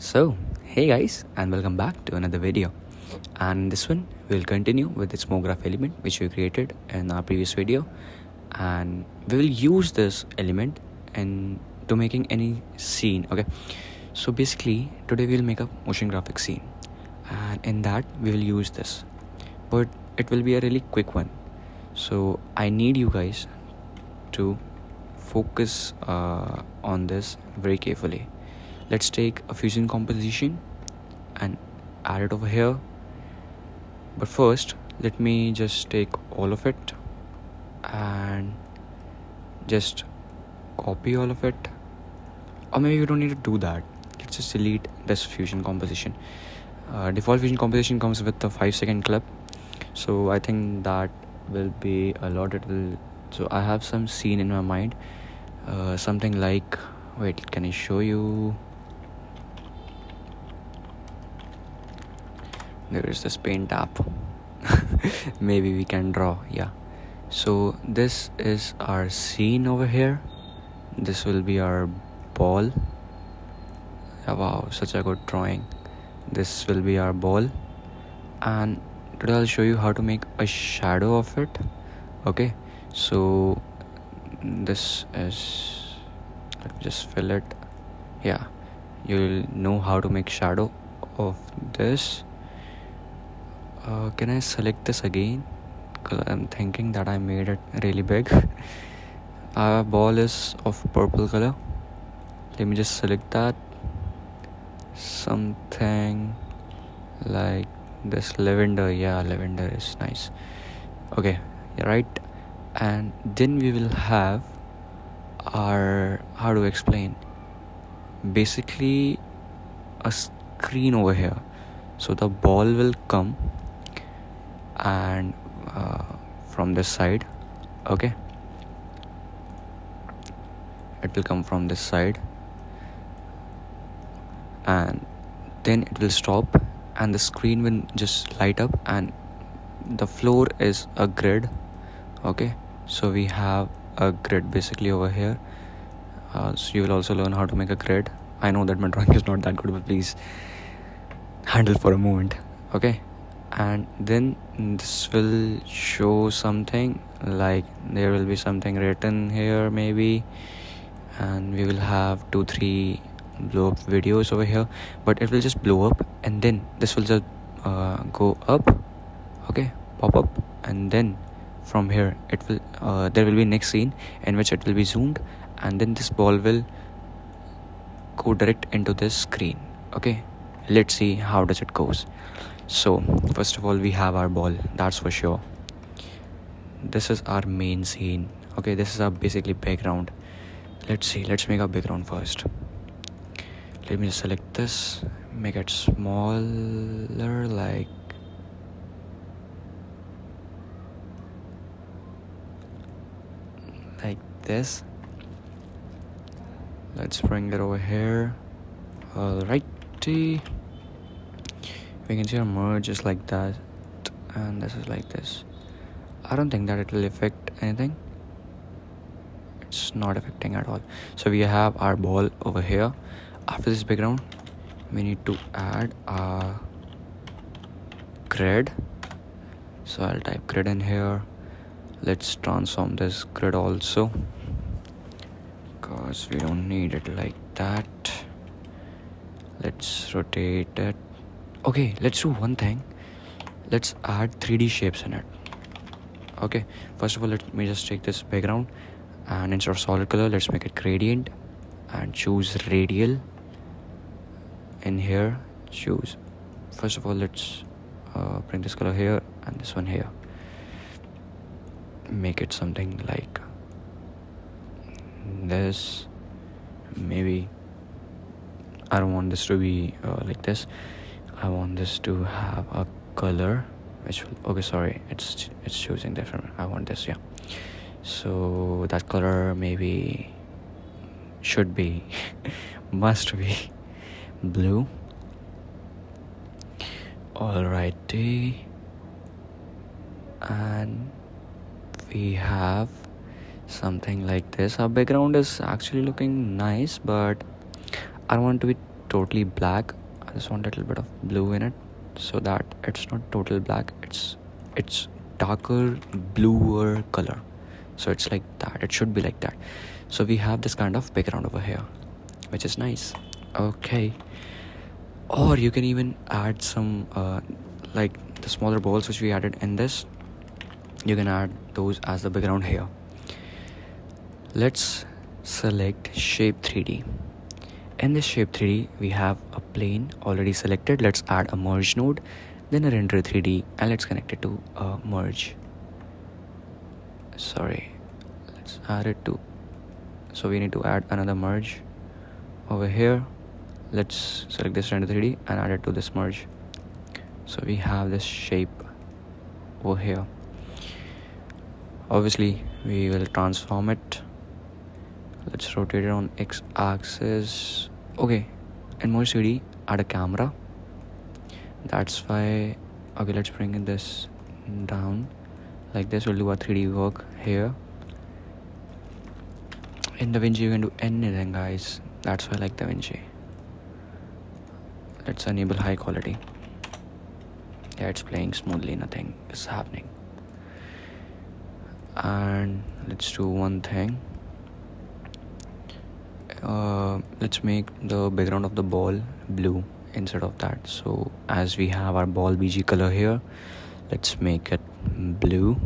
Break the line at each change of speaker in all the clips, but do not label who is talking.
So, hey guys, and welcome back to another video. And this one we'll continue with the smoke graph element which we created in our previous video, and we will use this element in to making any scene. Okay, so basically today we'll make a motion graphic scene, and in that we will use this, but it will be a really quick one. So I need you guys to focus on this very carefully. Let's take a fusion composition and add it over here. But first, let me just take all of it and just copy all of it. Or maybe you don't need to do that. Let's just delete this fusion composition. Default fusion composition comes with a 5-second clip. So I think that will be a lot. So I have some scene in my mind. Something like, wait, can I show you? There is this paint app. Maybe we can draw. Yeah, so this is our scene over here. This will be our ball. Oh, wow, such a good drawing. This will be our ball, and today I'll show you how to make a shadow of it. Okay, so this is, let me just fill it. Yeah, you'll know how to make shadow of this. Can I select this again? Because I'm thinking that I made it really big. Our ball is of purple color. Let me just select that. Something like this, lavender. Yeah, lavender is nice. Okay, right. And then we will have our, how to explain, basically a screen over here. So the ball will come and from this side. Okay, it will come from this side, and then it will stop, and the screen will just light up, and the floor is a grid. Okay, so we have a grid basically over here. So you will also learn how to make a grid. I know that my drawing is not that good, but please handle for a moment. Okay, and then this will show something like, there will be something written here maybe, and we will have 2-3 blow up videos over here, but it will just blow up, and then this will just go up. Okay, pop up, and then from here it will there will be next scene in which it will be zoomed, and then this ball will go direct into this screen. Okay, let's see how does it goes. So first of all, we have our ball, that's for sure. This is our main scene. Okay, this is our basically background. Let's see, let's make a background first. Let me just select this, make it smaller, like this. Let's bring it over here. Alrighty, we can see our merge is like that, and this is like this. I don't think that it will affect anything. It's not affecting at all. So we have our ball over here. After this background, we need to add a grid. So I'll type grid in here. Let's transform this grid also, because we don't need it like that. Let's rotate it. Okay, let's do one thing. Let's add 3D shapes in it. Okay, first of all, let me just take this background, and instead of solid color, let's make it gradient, and choose radial. In here, choose, first of all, let's bring this color here and this one here. Make it something like this. Maybe I don't want this to be like this. I want this to have a color which will, okay, sorry, it's choosing different. I want this, yeah. So that color maybe should be must be blue. Alrighty, and we have something like this. Our background is actually looking nice, but I don't want to be totally black. I just want a little bit of blue in it, so that it's not total black, it's darker bluer color. So it's like that, it should be like that. So we have this kind of background over here, which is nice. Okay, or you can even add some like the smaller balls which we added in this, you can add those as the background here. Let's select shape 3D. In this shape 3D we have a plane already selected. Let's add a merge node, then a render 3D, and let's connect it to a merge. Let's add it to, so we need to add another merge over here. Let's select this render 3D and add it to this merge. So we have this shape over here. Obviously we will transform it. Let's rotate it on x-axis. Okay, in merge 3D add a camera, that's why. Okay, let's bring in this down like this. We'll do our 3D work here. In DaVinci you can do anything, guys, that's why I like DaVinci. Let's enable high quality. Yeah, it's playing smoothly, nothing is happening. And let's do one thing. Let's make the background of the ball blue instead of that. So as we have our ball BG color here, let's make it blue.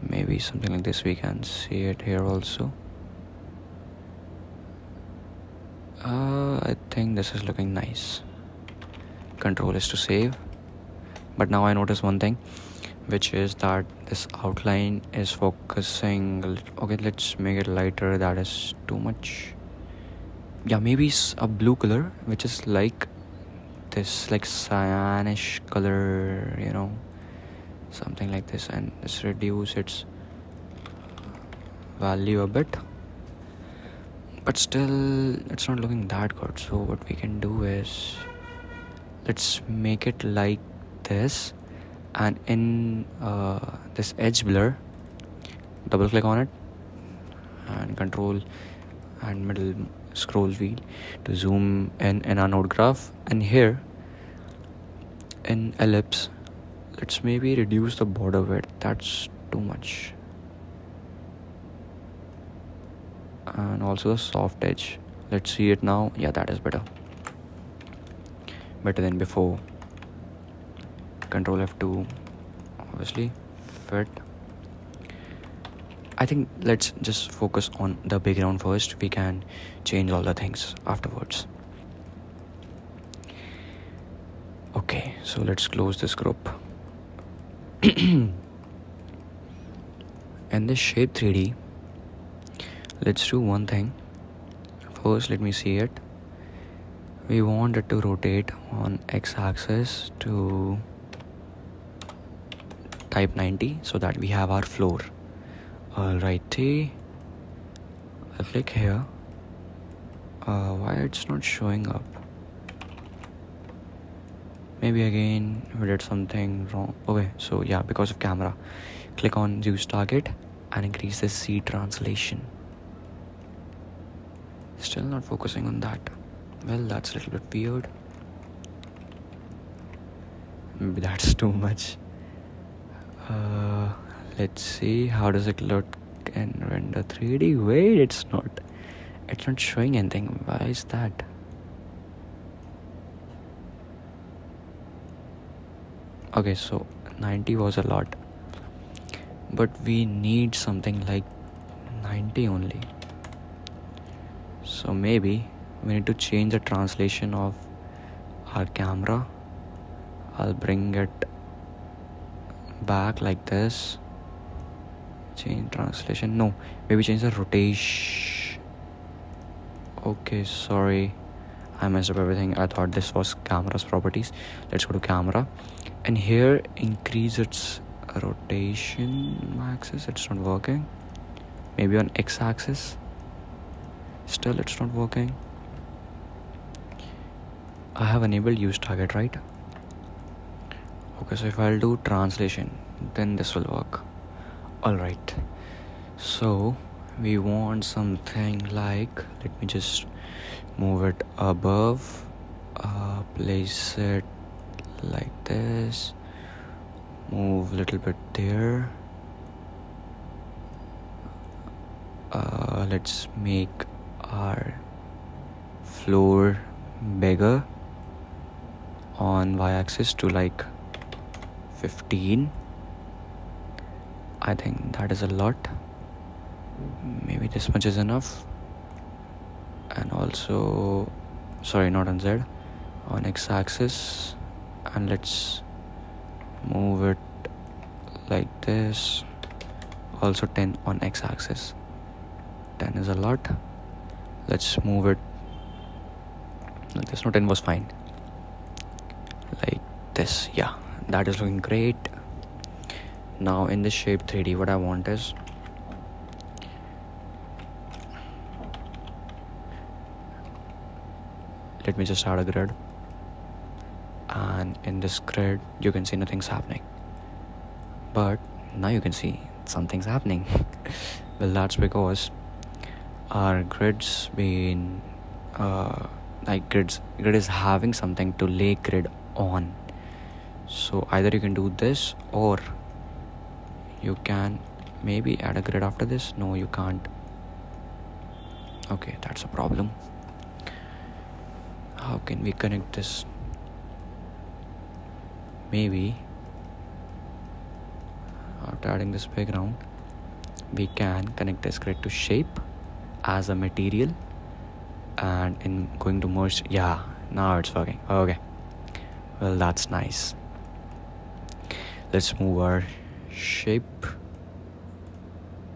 Maybe something like this, we can see it here also. I think this is looking nice. Control is to save. But now I notice one thing, which is that this outline is focusing. Okay, let's make it lighter, that is too much. Yeah, maybe a blue color, which is like this, like cyanish color, you know, something like this. And let's reduce its value a bit, but still it's not looking that good. So what we can do is, let's make it like this, and in this edge blur, double click on it and control and middle scroll wheel to zoom in our node graph. And here in ellipse, let's maybe reduce the border width, that's too much. And also the soft edge, let's see it now. Yeah, that is better than before. Control F2, obviously fit. I think let's just focus on the background first. We can change all the things afterwards. Okay, so let's close this group. In this shape 3D, let's do one thing. First, let me see it. We want it to rotate on x-axis to type 90, so that we have our floor. Alrighty, I'll click here. Why it's not showing up? Maybe again we did something wrong. Okay, so yeah, because of camera. Click on use target and increase the C translation. Still not focusing on that. Well, that's a little bit weird. Maybe that's too much. Let's see, how does it look in render 3D? Wait, it's not showing anything. Why is that? Okay, so 90 was a lot, but we need something like 90 only. So maybe we need to change the translation of our camera. I'll bring it back like this. Change translation. No, maybe change the rotation. Okay, sorry, I messed up everything. I thought this was camera's properties. Let's go to camera, and here increase its rotation axis. It's not working. Maybe on x-axis. Still it's not working. I have enabled use target, right? Okay, so if I'll do translation, then this will work. Alright, so we want something like, let me just move it above, place it like this, move a little bit there. Let's make our floor bigger on y-axis to like 15. I think that is a lot. Maybe this much is enough. And also, sorry, not on Z, on x-axis, and let's move it like this. Also 10 on x-axis. 10 is a lot. Let's move it like this. No, 10 was fine. Like this. Yeah, that is looking great. Now in this shape 3D, what I want is, let me just add a grid, and in this grid you can see nothing's happening, but now you can see something's happening. Well, that's because our grid's been grid is having something to lay grid on. So either you can do this, or you can maybe add a grid after this. No, you can't. Okay, that's a problem. How can we connect this? Maybe after adding this background, we can connect this grid to shape as a material, and in going to merge, yeah, now it's working. Okay, well, that's nice. Let's move our shape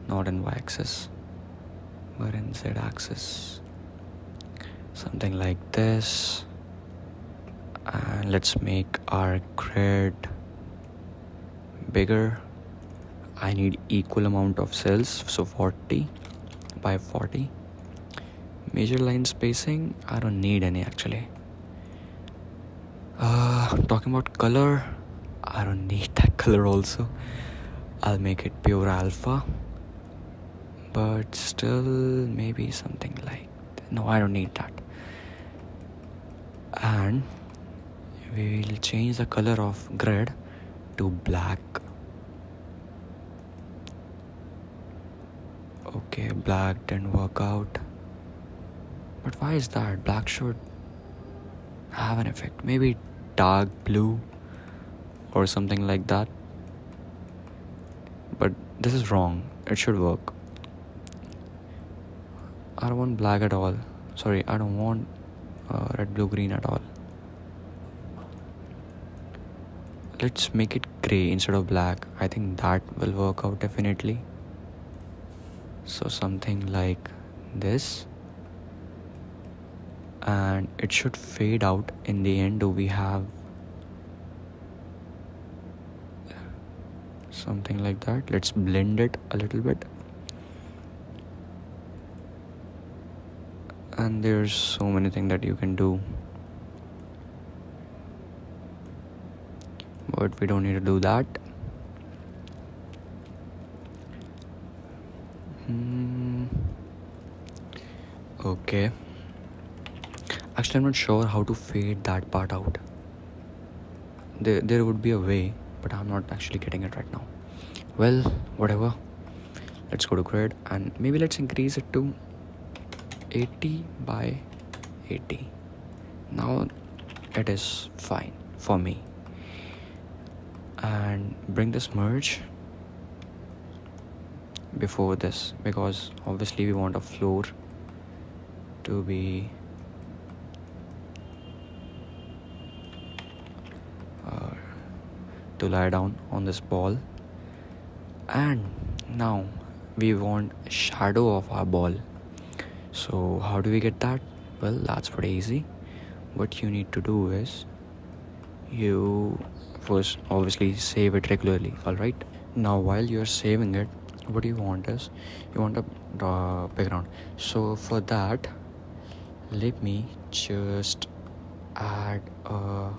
not in y-axis but in z-axis, something like this. And let's make our grid bigger. I need equal amount of cells, so 40 by 40. Major line spacing, I don't need any actually. Talking about color, I don't need that color also. I'll make it pure alpha, but still maybe something like, no, I don't need that. And we will change the color of grid to black. Okay, black didn't work out, but why is that? Black should have an effect, maybe dark blue or something like that, but this is wrong. It should work. I don't want black at all. Sorry, I don't want red, blue, green at all. Let's make it gray instead of black. I think that will work out definitely. So something like this, and it should fade out in the end. Do we have something like that? Let's blend it a little bit. And there's so many things that you can do, but we don't need to do that. Okay, actually I'm not sure how to fade that part out. There would be a way, but I'm not actually getting it right now. Well, whatever, let's go to grid, and maybe let's increase it to 80 by 80. Now it is fine for me. And bring this merge before this, because obviously we want a floor to be to lie down on this ball. And now we want a shadow of our ball. So how do we get that? Well, that's pretty easy. What you need to do is, you first obviously save it regularly. Alright, now while you're saving it, what you want is, you want a background. So for that, let me just add a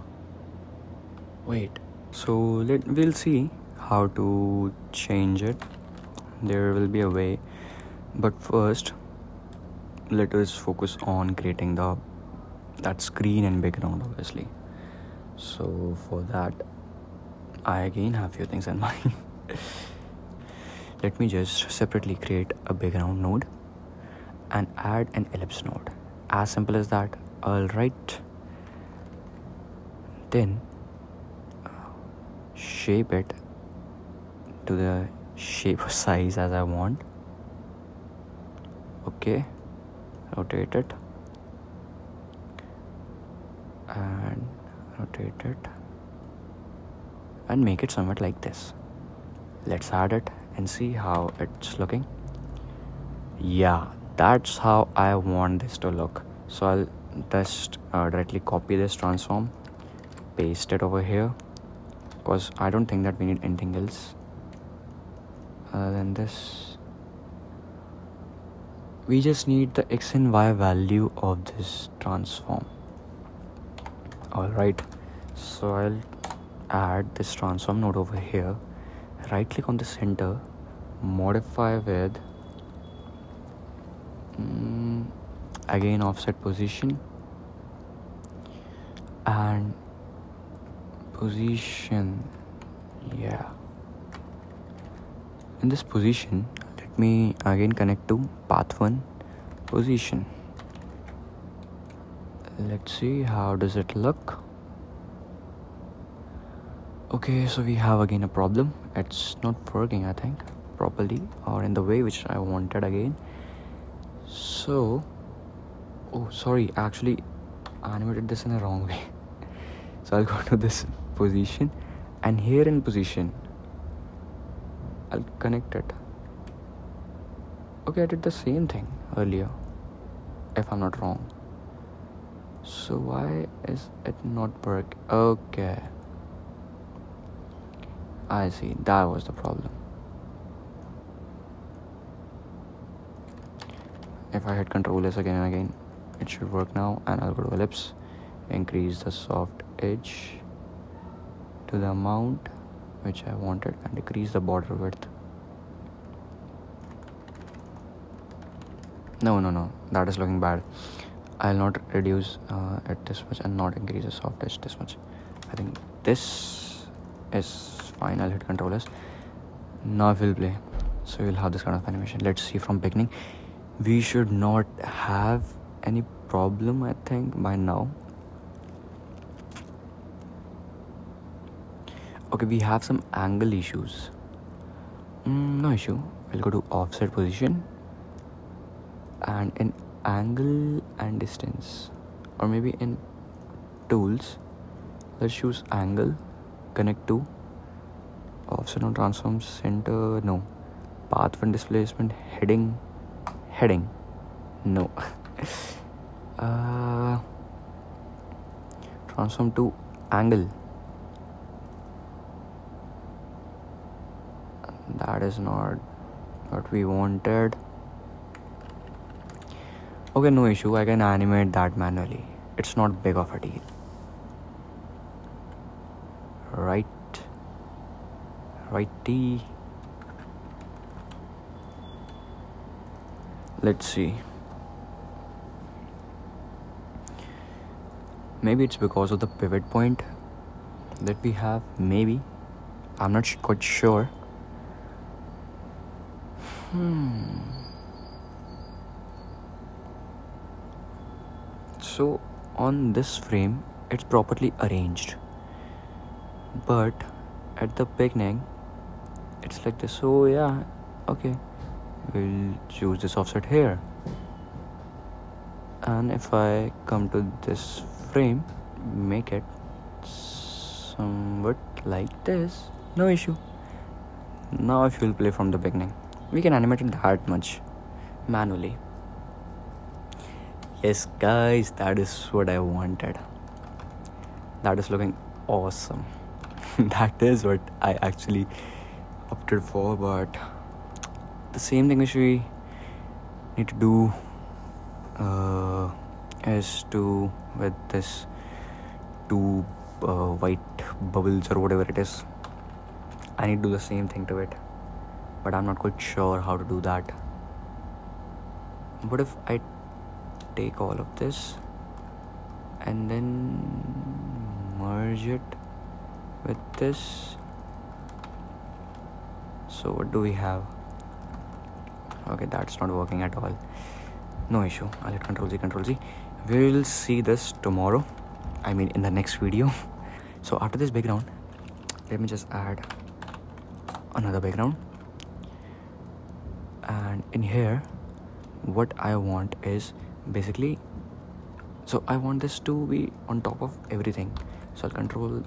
we'll see how to change it. There will be a way, but first let us focus on creating that screen and background, obviously. So for that, I again have few things in mind. Let me just separately create a background node and add an ellipse node. As simple as that. Alright. Then shape it to the shape size as I want. Okay. Rotate it. And rotate it. And make it somewhat like this. Let's add it and see how it's looking. Yeah, that's how I want this to look. So I'll just directly copy this transform, paste it over here, because I don't think that we need anything else other than this. We just need the x and y value of this transform. Alright, so I'll add this transform node over here, right click on the center, modify with again offset position and position. Yeah, in this position let me again connect to path 1 position. Let's see how does it look. Okay, so we have again a problem. It's not working, I think, properly or in the way which I wanted again. So, oh sorry, actually I animated this in a wrong way. So I'll go to this position and here in position I'll connect it. Okay, I did the same thing earlier, if I'm not wrong. So why is it not working? Okay, I see, that was the problem. If I hit Ctrl S again and again, it should work now. And I'll go to ellipse, increase the soft edge to the amount which I wanted and decrease the border width. No, that is looking bad. I'll not reduce it this much and not increase the soft edge this much. I think this is fine. I'll hit Ctrl S. Now we'll play. So we'll have this kind of animation. Let's see from beginning. We should not have any problem, I think, by now. Okay, we have some angle issues. No issue. We'll go to offset position and in angle and distance, or maybe in tools, let's choose angle, connect to offset on transform center, no, path 1 displacement, heading, no. Transform to angle, that is not what we wanted. Okay, no issue, I can animate that manually. It's not big of a deal. Righty. Let's see. Maybe it's because of the pivot point that we have. Maybe. I'm not quite sure. So on this frame, it's properly arranged. But at the beginning, it's like this. So yeah, okay. We'll choose this offset here. And if I come to this frame, make it somewhat like this, no issue. Now if you'll play from the beginning, we can animate it that much manually. Yes guys, that is what I wanted. That is looking awesome. That is what I actually opted for, but the same thing which we need to do is to with this two white bubbles or whatever it is, I need to do the same thing to it, but I'm not quite sure how to do that. What if I take all of this and then merge it with this. So what do we have? Okay, that's not working at all. No issue. I'll hit Ctrl Z. We will see this tomorrow, I mean in the next video. So after this background, let me just add another background, and in here what I want is basically, so I want this to be on top of everything. So I'll Control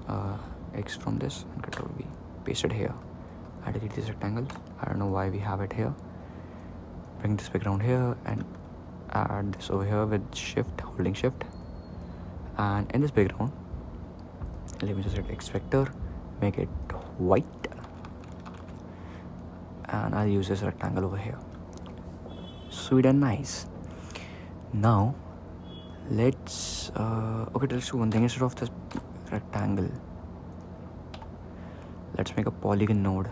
X from this and Control V, paste it here. I delete this rectangle. I don't know why we have it here. Bring this background here and add this over here with shift, holding shift. And in this background, let me just hit X vector, make it white, and I'll use this rectangle over here. Sweet and nice. Now let's let's do one thing. Instead of this rectangle, let's make a polygon node.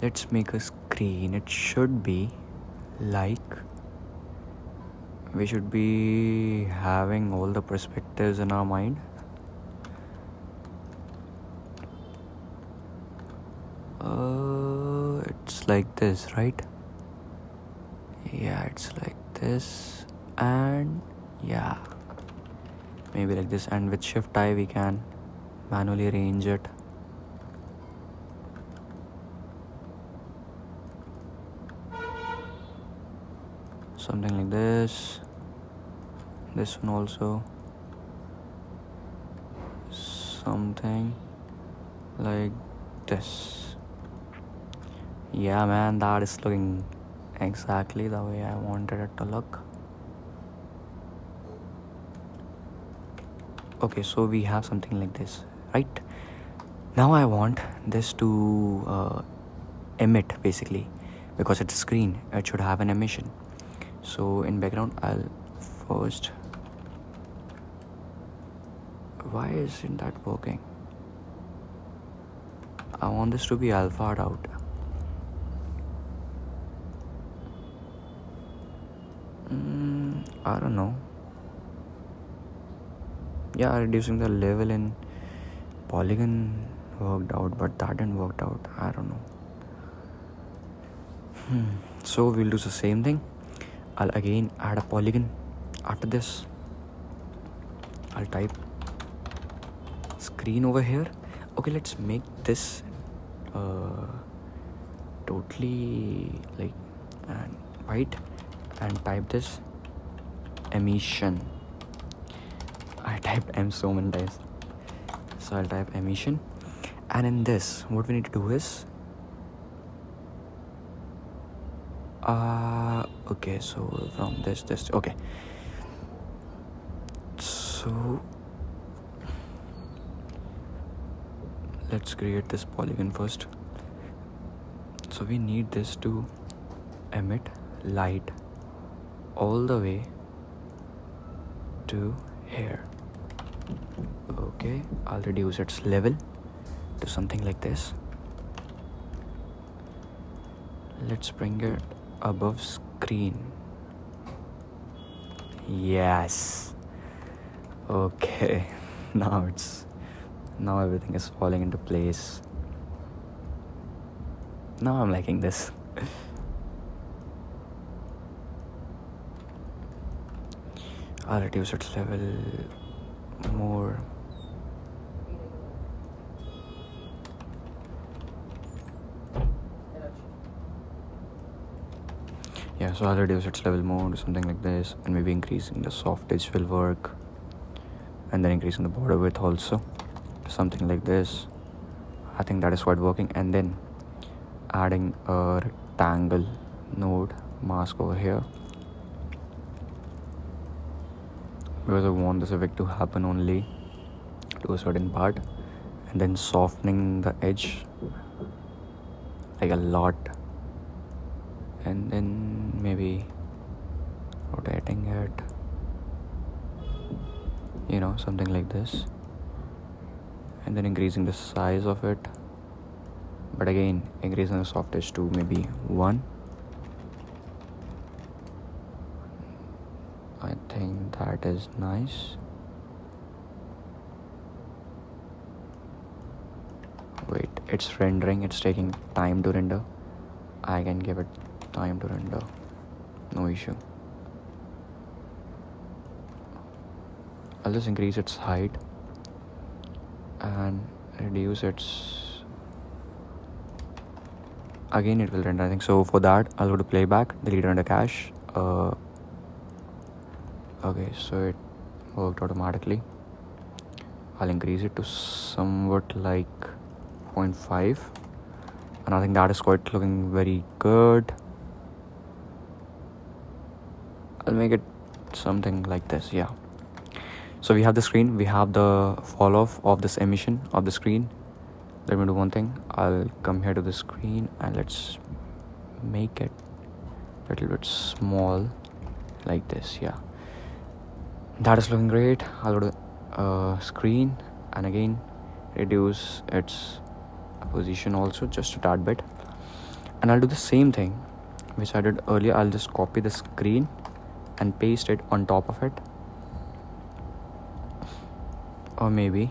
Let's make a screen. It should be like, we should be having all the perspectives in our mind. It's like this, right? Yeah, it's like this, and yeah, maybe like this, and with shift I we can manually arrange it. Something like this. This one also. Something like this. Yeah, man, that is looking exactly the way I wanted it to look. Okay, so we have something like this, right? Now I want this to emit, basically, because it's a screen, it should have an emission. So in background, I'll first, why isn't that working? I want this to be alpha'd out. I don't know. Yeah, reducing the level in polygon worked out, but that didn't work out. I don't know. So we'll do the same thing. I'll again add a polygon. After this, I'll type screen over here. Okay, let's make this totally like and white, and type this emission. I typed M so many times, so I'll type emission. And in this, what we need to do is okay, so from this okay, so let's create this polygon first. So we need this to emit light all the way to here. Okay, I'll reduce its level to something like this. Let's bring it above screen. Yes. Okay. Now everything is falling into place. Now I'm liking this. I'll reduce its level more. Yeah, so I'll reduce its level more to something like this, and maybe increasing the soft edge will work, and then increasing the border width also to something like this. I think that is quite working. And then adding a rectangle node mask over here, because I want this effect to happen only to a certain part, and then softening the edge like a lot, and then maybe rotating it, something like this, and then increasing the size of it, but again increasing the soft edge to maybe 1, think that is nice. Wait, it's rendering, it's taking time to render. I can give it time to render, no issue. I'll just increase its height and reduce its, again it will render, I think. So for that I'll go to playback, delete render cache. Okay, so it worked automatically. I'll increase it to somewhat like 0.5, and I think that is quite looking very good. I'll make it something like this. Yeah, so we have the screen, we have the fall off of this emission of the screen. Let me do one thing. I'll come here to the screen and let's make it a little bit small like this. Yeah, that is looking great. I'll go to screen and again reduce its position also just a tad bit, and I'll do the same thing which I did earlier. I'll just copy the screen and paste it on top of it, or maybe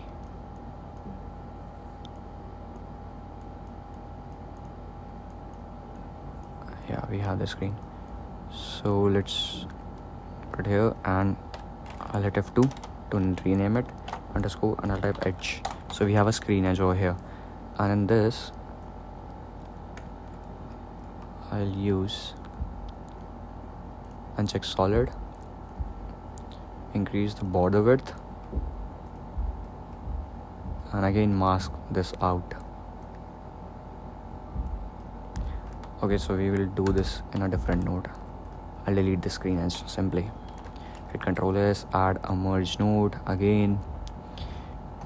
yeah, we have the screen. So let's put it here and I'll hit F2 to rename it, underscore, and I'll type edge. So we have a screen edge over here, and in this I'll use uncheck solid, increase the border width, and again mask this out. Okay, so we will do this in a different node. I'll delete the screen edge simply. Hit Ctrl S, add a merge node again,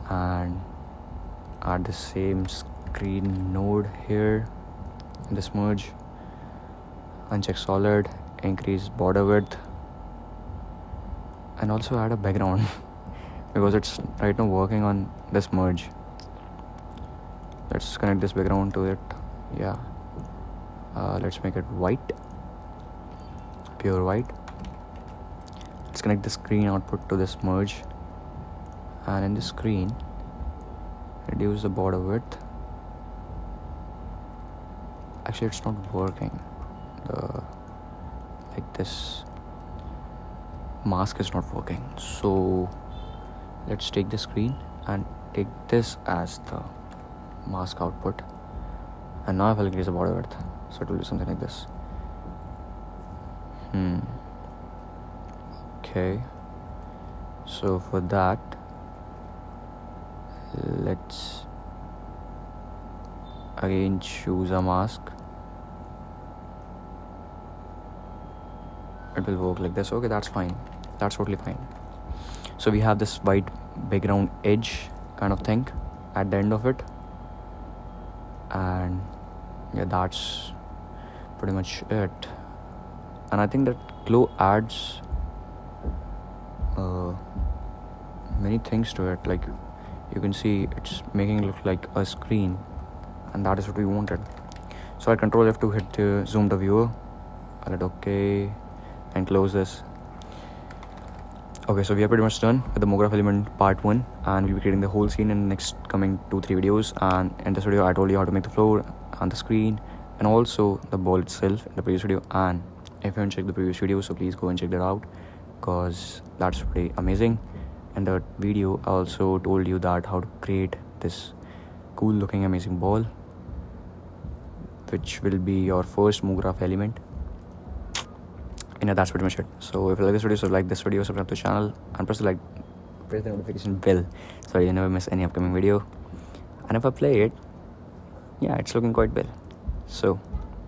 and add the same screen node here in this merge. Uncheck solid, increase border width, and also add a background because it's right now working on this merge. Let's connect this background to it. Yeah, let's make it white, pure white. Let's connect the screen output to this merge, and in the screen reduce the border width. Actually, it's not working. Like this mask is not working. So let's take the screen and take this as the mask output, and now I'll increase the border width, so it will do something like this. Okay, so for that let's again choose a mask. It will work like this. Okay, that's fine, that's totally fine. So we have this white background edge kind of thing at the end of it, and yeah, that's pretty much it. And I think that glow adds many things to it. Like you can see, it's making it look like a screen, and that is what we wanted. So I Control F to hit zoom the viewer. I'll hit OK and close this. Okay, so we are pretty much done with the MoGraph element part 1, and we'll be creating the whole scene in the next coming 2-3 videos. And in this video I told you how to make the floor and the screen and also the ball itself in the previous video. And if you haven't checked the previous video, so please go and check that out, because that's pretty amazing. In that video I also told you that how to create this cool looking amazing ball, which will be your first MoGraph element. And yeah, that's pretty much it. So if you like this video, so like this video, subscribe to the channel, and press the notification bell so you never miss any upcoming video. And if I play it, yeah, it's looking quite well. So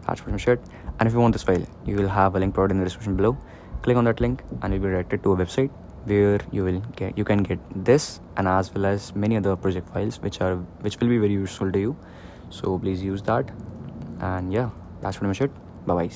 that's pretty much it. And if you want this file, you will have a link provided in the description below. Click on that link and you'll be directed to a website where you can get this and as well as many other project files which will be very useful to you. So please use that. And yeah, that's pretty much it. Bye bye.